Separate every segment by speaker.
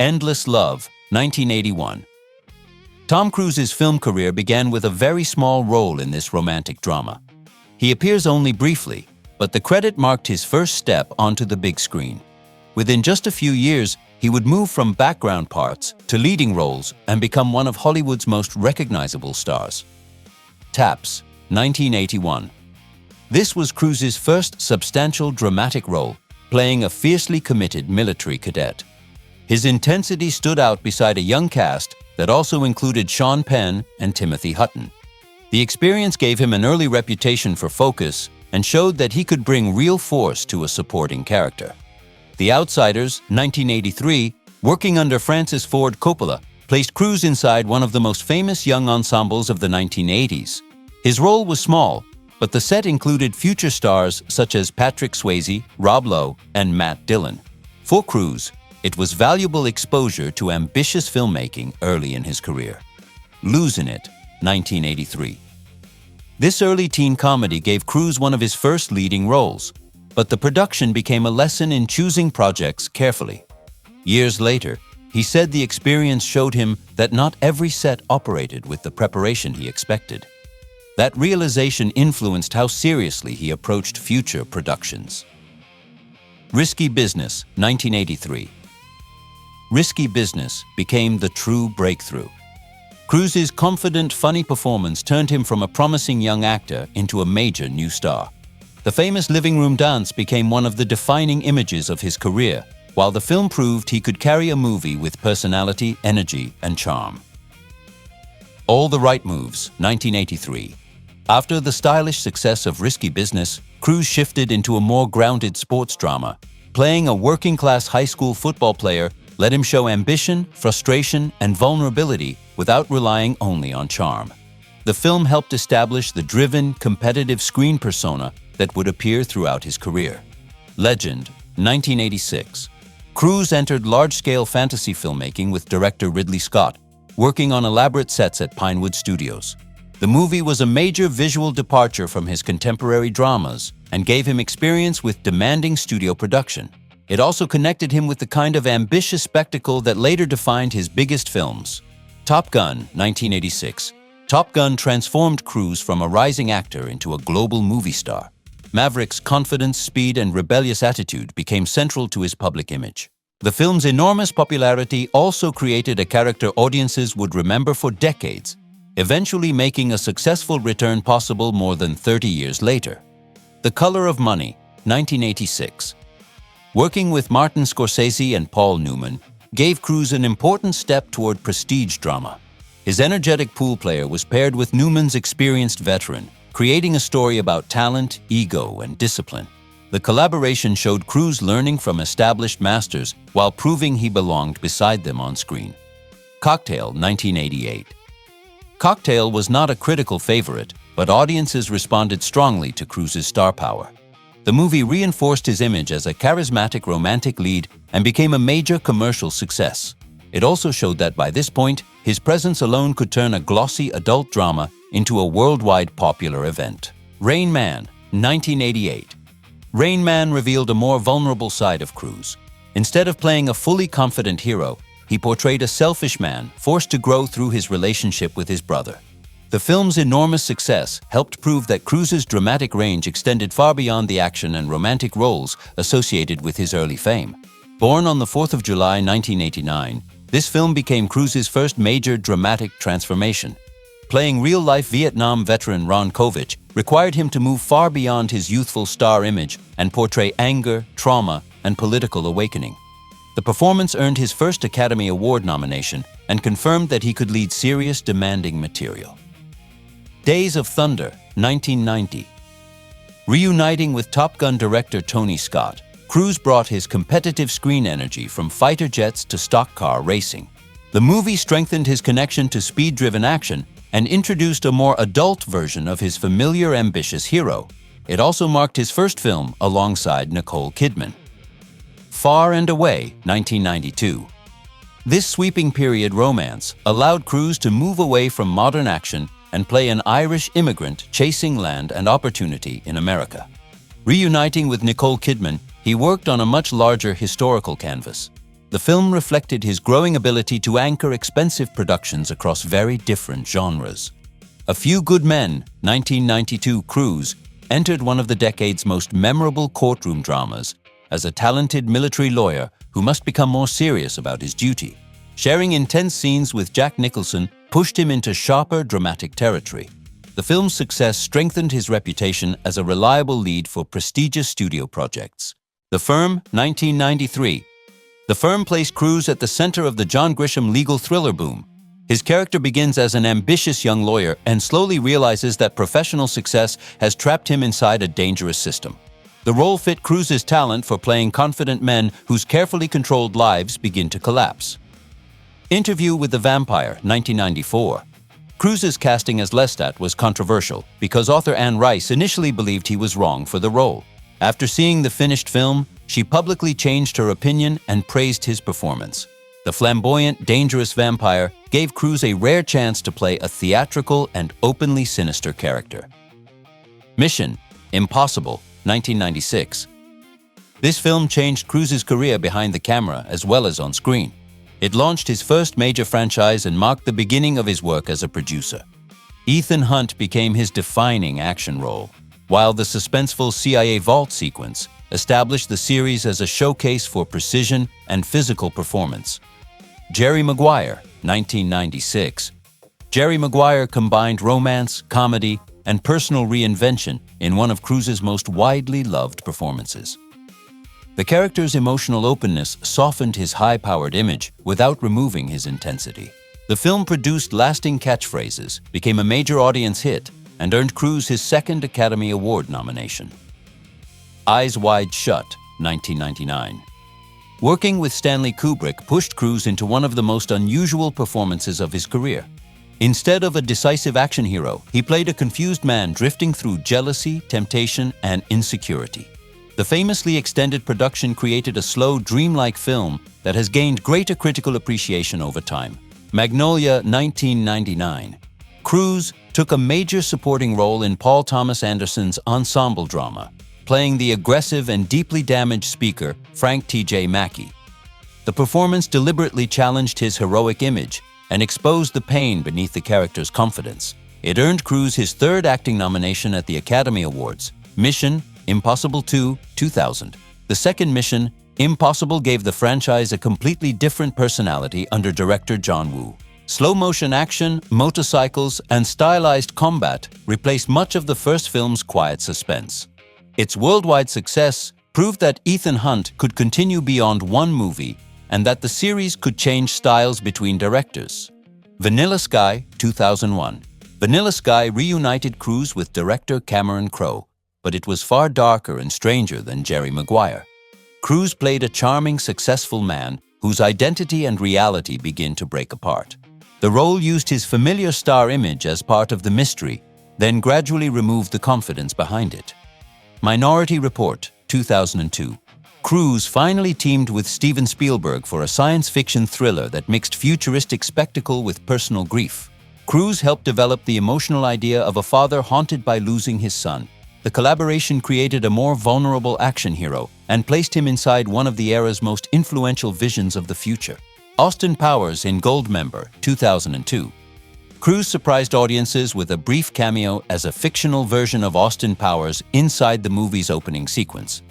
Speaker 1: Endless Love, 1981. Tom Cruise's film career began with a very small role in this romantic drama. He appears only briefly, but the credit marked his first step onto the big screen. Within just a few years, he would move from background parts to leading roles and become one of Hollywood's most recognizable stars. Taps, 1981. This was Cruise's first substantial dramatic role, playing a fiercely committed military cadet. His intensity stood out beside a young cast that also included Sean Penn and Timothy Hutton. The experience gave him an early reputation for focus and showed that he could bring real force to a supporting character. The Outsiders, 1983, working under Francis Ford Coppola, placed Cruise inside one of the most famous young ensembles of the 1980s. His role was small, but the set included future stars such as Patrick Swayze, Rob Lowe, and Matt Dillon. For Cruise, it was valuable exposure to ambitious filmmaking early in his career. Losing It, 1983. This early teen comedy gave Cruise one of his first leading roles, but the production became a lesson in choosing projects carefully. Years later, he said the experience showed him that not every set operated with the preparation he expected. That realization influenced how seriously he approached future productions. Risky Business, 1983. Risky Business became the true breakthrough. Cruise's confident, funny performance turned him from a promising young actor into a major new star. The famous living room dance became one of the defining images of his career, while the film proved he could carry a movie with personality, energy, and charm. All the Right Moves, 1983. After the stylish success of Risky Business, Cruise shifted into a more grounded sports drama. Playing a working-class high school football player let him show ambition, frustration, and vulnerability without relying only on charm. The film helped establish the driven, competitive screen persona that would appear throughout his career. Legend, 1986. Cruise entered large-scale fantasy filmmaking with director Ridley Scott, working on elaborate sets at Pinewood Studios. The movie was a major visual departure from his contemporary dramas and gave him experience with demanding studio production. It also connected him with the kind of ambitious spectacle that later defined his biggest films. Top Gun, 1986. Top Gun transformed Cruise from a rising actor into a global movie star. Maverick's confidence, speed, and rebellious attitude became central to his public image. The film's enormous popularity also created a character audiences would remember for decades, eventually making a successful return possible more than 30 years later. The Color of Money, 1986. Working with Martin Scorsese and Paul Newman gave Cruise an important step toward prestige drama. His energetic pool player was paired with Newman's experienced veteran, creating a story about talent, ego, and discipline. The collaboration showed Cruise learning from established masters while proving he belonged beside them on screen. Cocktail, 1988. Cocktail was not a critical favorite, but audiences responded strongly to Cruise's star power. The movie reinforced his image as a charismatic romantic lead and became a major commercial success. It also showed that by this point, his presence alone could turn a glossy adult drama into a worldwide popular event. Rain Man, 1988. Rain Man revealed a more vulnerable side of Cruise. Instead of playing a fully confident hero, he portrayed a selfish man forced to grow through his relationship with his brother. The film's enormous success helped prove that Cruise's dramatic range extended far beyond the action and romantic roles associated with his early fame. Born on the 4th of July, 1989, this film became Cruise's first major dramatic transformation. Playing real-life Vietnam veteran Ron Kovic required him to move far beyond his youthful star image and portray anger, trauma, and political awakening. The performance earned his first Academy Award nomination and confirmed that he could lead serious, demanding material. Days of Thunder, 1990. Reuniting with Top Gun director Tony Scott, Cruise brought his competitive screen energy from fighter jets to stock car racing. The movie strengthened his connection to speed-driven action and introduced a more adult version of his familiar, ambitious hero. It also marked his first film alongside Nicole Kidman. Far and Away, 1992. This sweeping period romance allowed Cruise to move away from modern action and play an Irish immigrant chasing land and opportunity in America. Reuniting with Nicole Kidman, he worked on a much larger historical canvas. The film reflected his growing ability to anchor expensive productions across very different genres. A Few Good Men, 1992 Cruise, entered one of the decade's most memorable courtroom dramas as a talented military lawyer who must become more serious about his duty. Sharing intense scenes with Jack Nicholson pushed him into sharper dramatic territory. The film's success strengthened his reputation as a reliable lead for prestigious studio projects. The Firm, 1993. The Firm placed Cruise at the center of the John Grisham legal thriller boom. His character begins as an ambitious young lawyer and slowly realizes that professional success has trapped him inside a dangerous system. The role fit Cruise's talent for playing confident men whose carefully controlled lives begin to collapse. Interview with the Vampire, 1994. Cruise's casting as Lestat was controversial because author Anne Rice initially believed he was wrong for the role. After seeing the finished film, she publicly changed her opinion and praised his performance. The flamboyant, dangerous vampire gave Cruise a rare chance to play a theatrical and openly sinister character. Mission: Impossible, 1996. This film changed Cruise's career behind the camera as well as on screen. It launched his first major franchise and marked the beginning of his work as a producer. Ethan Hunt became his defining action role, while the suspenseful CIA vault sequence established the series as a showcase for precision and physical performance. Jerry Maguire, 1996. Jerry Maguire combined romance, comedy, and personal reinvention in one of Cruise's most widely loved performances. The character's emotional openness softened his high-powered image without removing his intensity. The film produced lasting catchphrases, became a major audience hit, and earned Cruise his second Academy Award nomination. Eyes Wide Shut, 1999. Working with Stanley Kubrick pushed Cruise into one of the most unusual performances of his career. Instead of a decisive action hero, he played a confused man drifting through jealousy, temptation, and insecurity. The famously extended production created a slow, dreamlike film that has gained greater critical appreciation over time. Magnolia, 1999. Cruise took a major supporting role in Paul Thomas Anderson's ensemble drama, playing the aggressive and deeply damaged speaker, Frank T.J. Mackey. The performance deliberately challenged his heroic image and exposed the pain beneath the character's confidence. It earned Cruise his third acting nomination at the Academy Awards. Mission: Impossible 2, 2000. The second Mission: Impossible gave the franchise a completely different personality under director John Woo. Slow-motion action, motorcycles, and stylized combat replaced much of the first film's quiet suspense. Its worldwide success proved that Ethan Hunt could continue beyond one movie and that the series could change styles between directors. Vanilla Sky, 2001. Vanilla Sky reunited Cruise with director Cameron Crowe, but it was far darker and stranger than Jerry Maguire. Cruise played a charming, successful man whose identity and reality begin to break apart. The role used his familiar star image as part of the mystery, then gradually removed the confidence behind it. Minority Report, 2002. Cruise finally teamed with Steven Spielberg for a science fiction thriller that mixed futuristic spectacle with personal grief. Cruise helped develop the emotional idea of a father haunted by losing his son. The collaboration created a more vulnerable action hero and placed him inside one of the era's most influential visions of the future. Austin Powers in Goldmember, 2002. Cruise surprised audiences with a brief cameo as a fictional version of Austin Powers inside the movie's opening sequence.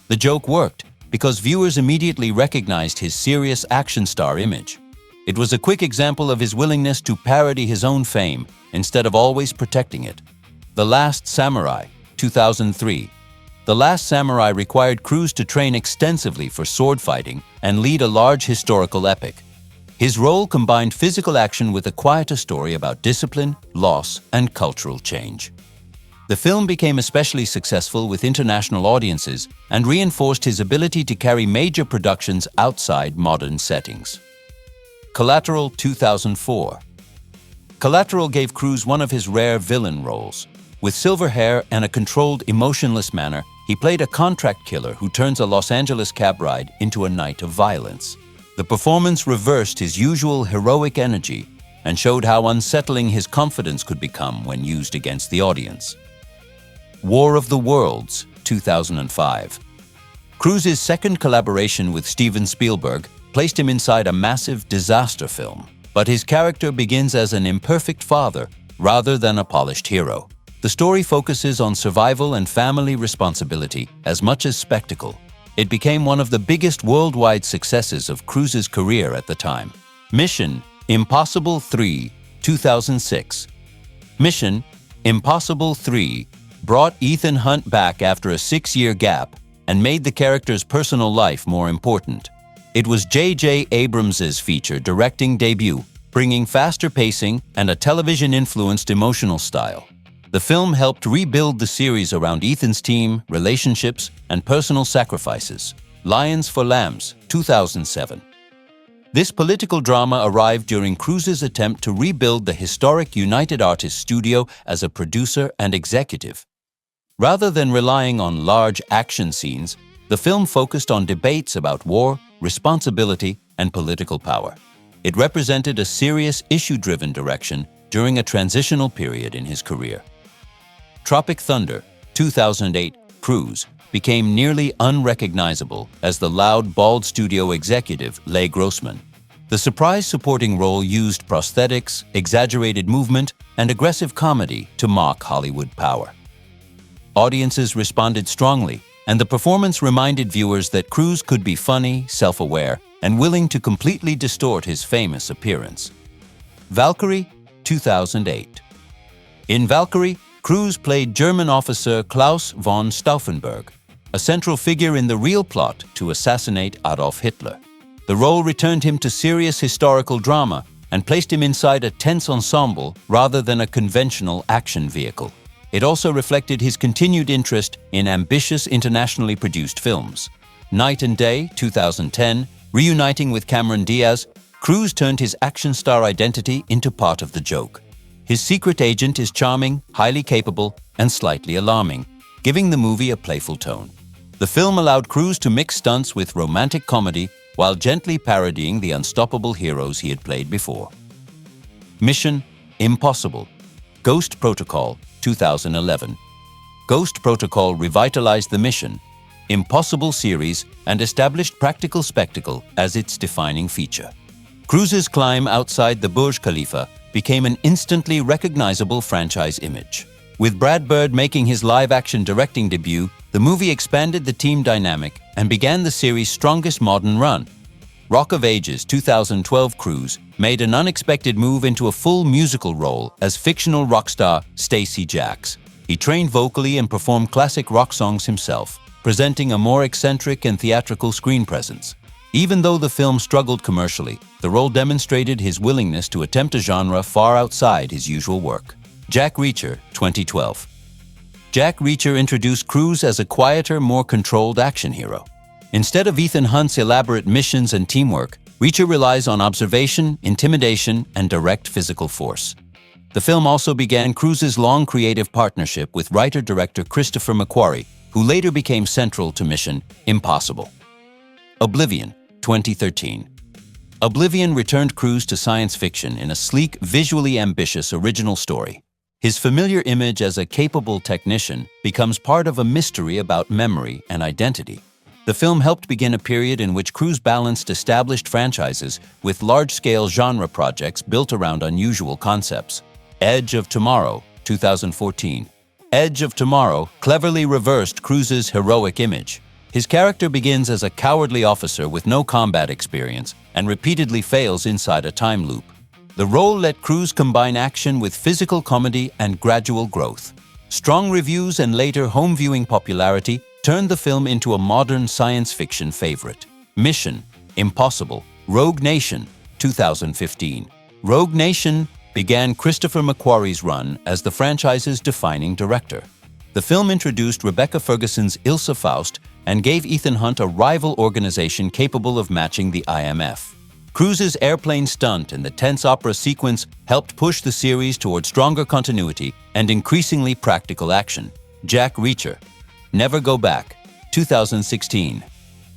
Speaker 1: The joke worked because viewers immediately recognized his serious action star image. It was a quick example of his willingness to parody his own fame instead of always protecting it. The Last Samurai, 2003. The Last Samurai required Cruise to train extensively for sword fighting and lead a large historical epic. His role combined physical action with a quieter story about discipline, loss, and cultural change. The film became especially successful with international audiences and reinforced his ability to carry major productions outside modern settings. Collateral, 2004. Collateral gave Cruise one of his rare villain roles. With silver hair and a controlled, emotionless manner, he played a contract killer who turns a Los Angeles cab ride into a night of violence. The performance reversed his usual heroic energy and showed how unsettling his confidence could become when used against the audience. War of the Worlds, 2005. Cruise's second collaboration with Steven Spielberg placed him inside a massive disaster film. But his character begins as an imperfect father rather than a polished hero. The story focuses on survival and family responsibility as much as spectacle. It became one of the biggest worldwide successes of Cruise's career at the time. Mission: Impossible 3, 2006. Mission: Impossible 3 brought Ethan Hunt back after a 6-year gap and made the character's personal life more important. It was J.J. Abrams' feature directing debut, bringing faster pacing and a television-influenced emotional style. The film helped rebuild the series around Ethan's team, relationships, and personal sacrifices. Lions for Lambs, 2007. This political drama arrived during Cruise's attempt to rebuild the historic United Artists studio as a producer and executive. Rather than relying on large action scenes, the film focused on debates about war, responsibility, and political power. It represented a serious, issue-driven direction during a transitional period in his career. Tropic Thunder, 2008, Cruise became nearly unrecognizable as the loud, bald studio executive Leigh Grossman. The surprise supporting role used prosthetics, exaggerated movement, and aggressive comedy to mock Hollywood power. Audiences responded strongly, and the performance reminded viewers that Cruise could be funny, self-aware, and willing to completely distort his famous appearance. Valkyrie, 2008. In Valkyrie, Cruise played German officer Klaus von Stauffenberg, a central figure in the real plot to assassinate Adolf Hitler. The role returned him to serious historical drama and placed him inside a tense ensemble rather than a conventional action vehicle. It also reflected his continued interest in ambitious internationally produced films. Night and Day, 2010, reuniting with Cameron Diaz, Cruise turned his action star identity into part of the joke. His secret agent is charming, highly capable, and slightly alarming, giving the movie a playful tone. The film allowed Cruise to mix stunts with romantic comedy while gently parodying the unstoppable heroes he had played before. Mission: Impossible. Ghost Protocol, 2011. Ghost Protocol revitalized the Mission: Impossible series and established practical spectacle as its defining feature. Cruise's climb outside the Burj Khalifa became an instantly recognizable franchise image. With Brad Bird making his live-action directing debut, the movie expanded the team dynamic and began the series' strongest modern run. Rock of Ages 2012 Cruise made an unexpected move into a full musical role as fictional rock star Stacey Jacks. He trained vocally and performed classic rock songs himself, presenting a more eccentric and theatrical screen presence. Even though the film struggled commercially, the role demonstrated his willingness to attempt a genre far outside his usual work. Jack Reacher 2012. Jack Reacher introduced Cruise as a quieter, more controlled action hero. Instead of Ethan Hunt's elaborate missions and teamwork, Reacher relies on observation, intimidation, and direct physical force. The film also began Cruise's long creative partnership with writer-director Christopher McQuarrie, who later became central to Mission: Impossible. Oblivion 2013. Oblivion returned Cruise to science fiction in a sleek, visually ambitious original story. His familiar image as a capable technician becomes part of a mystery about memory and identity. The film helped begin a period in which Cruise balanced established franchises with large-scale genre projects built around unusual concepts. Edge of Tomorrow, 2014. Edge of Tomorrow cleverly reversed Cruise's heroic image. His character begins as a cowardly officer with no combat experience and repeatedly fails inside a time loop. The role let Cruise combine action with physical comedy and gradual growth. Strong reviews and later home viewing popularity turned the film into a modern science fiction favorite. Mission: Impossible. Rogue Nation, 2015. Rogue Nation began Christopher McQuarrie's run as the franchise's defining director. The film introduced Rebecca Ferguson's Ilsa Faust and gave Ethan Hunt a rival organization capable of matching the IMF. Cruise's airplane stunt and the tense opera sequence helped push the series toward stronger continuity and increasingly practical action. Jack Reacher. Never Go Back, 2016.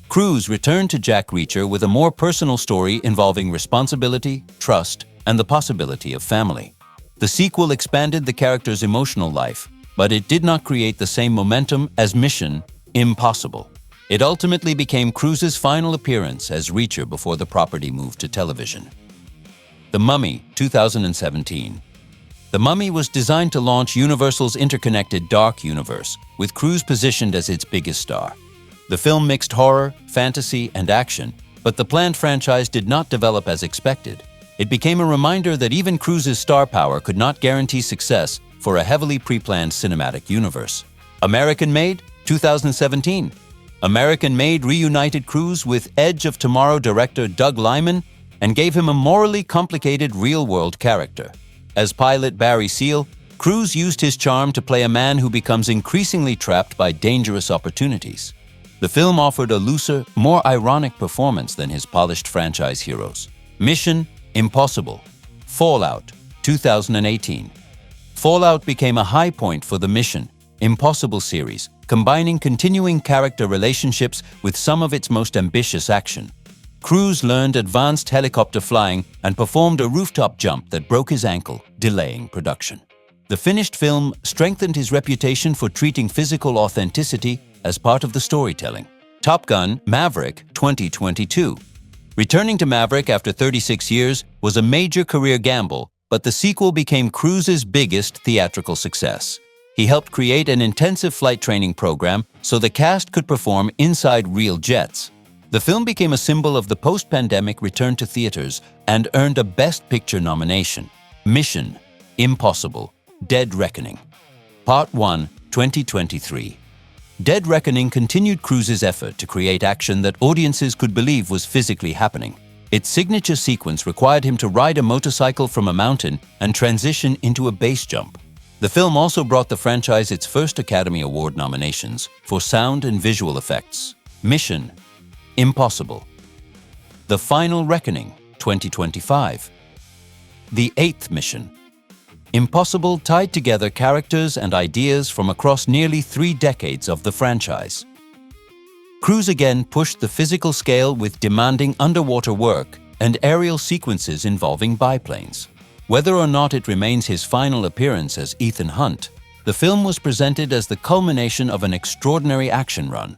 Speaker 1: Cruise returned to Jack Reacher with a more personal story involving responsibility, trust, and the possibility of family. The sequel expanded the character's emotional life, but it did not create the same momentum as Mission: Impossible. It ultimately became Cruise's final appearance as Reacher before the property moved to television. The Mummy, 2017. The Mummy was designed to launch Universal's interconnected dark universe, with Cruise positioned as its biggest star. The film mixed horror, fantasy, and action, but the planned franchise did not develop as expected. It became a reminder that even Cruise's star power could not guarantee success for a heavily pre-planned cinematic universe. American Made, 2017. American Made reunited Cruise with Edge of Tomorrow director Doug Liman and gave him a morally complicated real-world character. As pilot Barry Seal, Cruise used his charm to play a man who becomes increasingly trapped by dangerous opportunities. The film offered a looser, more ironic performance than his polished franchise heroes. Mission Impossible. Fallout, 2018. Fallout became a high point for the Mission Impossible series, combining continuing character relationships with some of its most ambitious action. Cruise learned advanced helicopter flying and performed a rooftop jump that broke his ankle, delaying production. The finished film strengthened his reputation for treating physical authenticity as part of the storytelling. Top Gun: Maverick, 2022. Returning to Maverick after 36 years was a major career gamble, but the sequel became Cruise's biggest theatrical success. He helped create an intensive flight training program so the cast could perform inside real jets. The film became a symbol of the post-pandemic return to theaters and earned a Best Picture nomination. Mission Impossible: Dead Reckoning. Part 1, 2023. Dead Reckoning continued Cruise's effort to create action that audiences could believe was physically happening. Its signature sequence required him to ride a motorcycle from a mountain and transition into a base jump. The film also brought the franchise its first Academy Award nominations for sound and visual effects. Mission Impossible: The Final Reckoning, 2025. The Eighth Mission. Impossible tied together characters and ideas from across nearly 3 decades of the franchise. Cruise again pushed the physical scale with demanding underwater work and aerial sequences involving biplanes. Whether or not it remains his final appearance as Ethan Hunt, the film was presented as the culmination of an extraordinary action run.